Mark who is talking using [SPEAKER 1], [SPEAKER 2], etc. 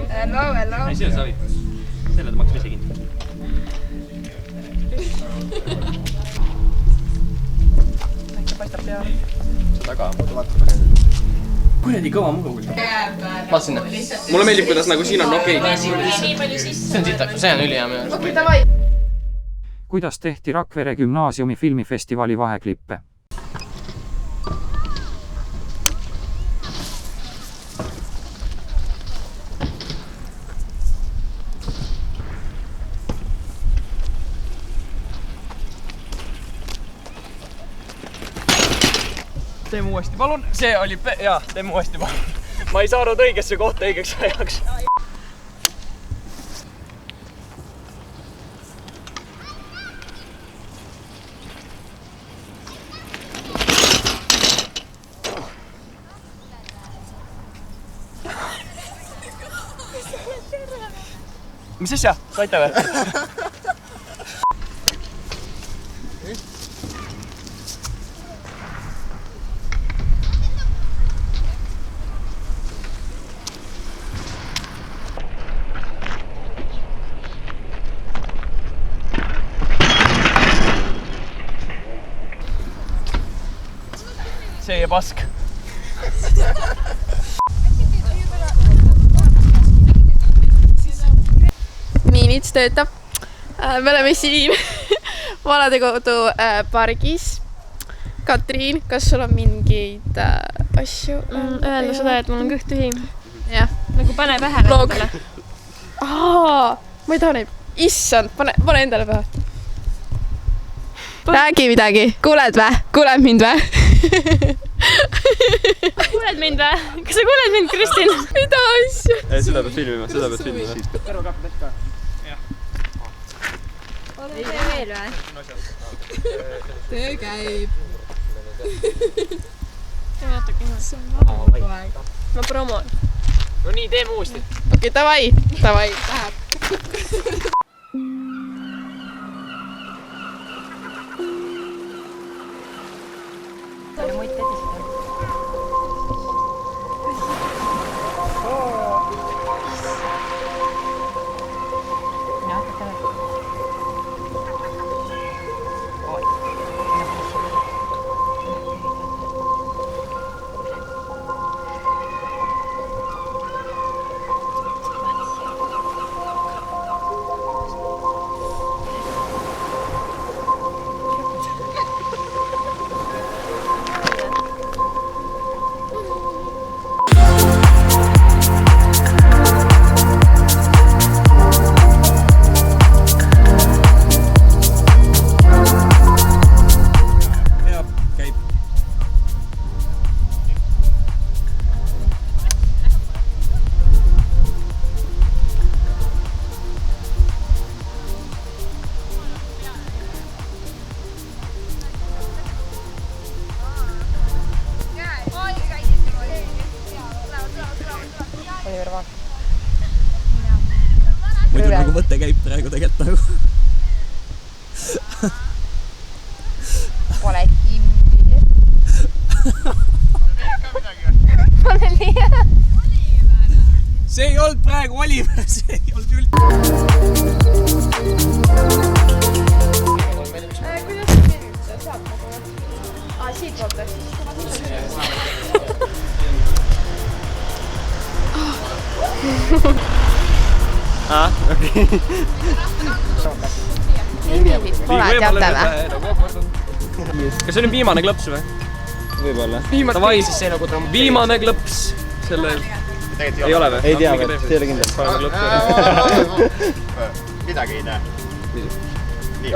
[SPEAKER 1] Hello. Ei siellä savi. Siellä ta maks vesegi.
[SPEAKER 2] Väike paistab peale.
[SPEAKER 1] Seda ka. Kuradi kõva mugavus. Vaat sinna. Mulle meeldib, kuidas nagu siin on okei. See on sitakas, see on ülihea minu.
[SPEAKER 2] Okei, davai.
[SPEAKER 3] Kuidas tehti Rakvere gümnaasiumi filmifestivali vaheklippe?
[SPEAKER 1] Teeme uuesti, palun. See oli jaa, teeme uuesti, palun. Ma ei saanud õigesse kohta õigeks ajaks. Mis asja? Saite või? See ja pask.
[SPEAKER 2] Miinits töötab. Me oleme siin Vanadekodu pargis. Katriin, kas sul on mingeid asju?
[SPEAKER 4] Öelda seda, et mul on kõht tühi.
[SPEAKER 2] Jah.
[SPEAKER 4] Nagu pane pähe endale.
[SPEAKER 2] Ma ei taha neid. Issand, pane endale pähe. Räägi midagi. Kuuled vä? Kuuled mind vä?
[SPEAKER 4] Kuuled mind vä? Kas sa kuuled mind, Kristin?
[SPEAKER 2] Mida asju?
[SPEAKER 1] Seda pead filmima, seda pead filmima.
[SPEAKER 3] Kõrvakappidest ka?
[SPEAKER 4] Ei tee veel vä?
[SPEAKER 2] Töö käib.
[SPEAKER 4] Ma promon.
[SPEAKER 1] No nii, teeme uuesti.
[SPEAKER 2] Okei, davai. Läheb.
[SPEAKER 4] Oli muid tetisida.
[SPEAKER 1] Muidu nagu mõte käib praegu tegelikult nagu.
[SPEAKER 2] Pole kimbi. Pole liiga.
[SPEAKER 1] See ei olnud praegu Oliver, see ei olnud üldse.
[SPEAKER 2] Kuidas see üldse saab nagu? Siit poolt läks.
[SPEAKER 1] Okei.
[SPEAKER 2] Pole teate vä?
[SPEAKER 1] Kas see on viimane klõps või? Võibolla. Viimane klõps. Ei ole või?
[SPEAKER 5] Ei tea veel, see ei ole kindel.
[SPEAKER 6] Midagi ei näe. Nii,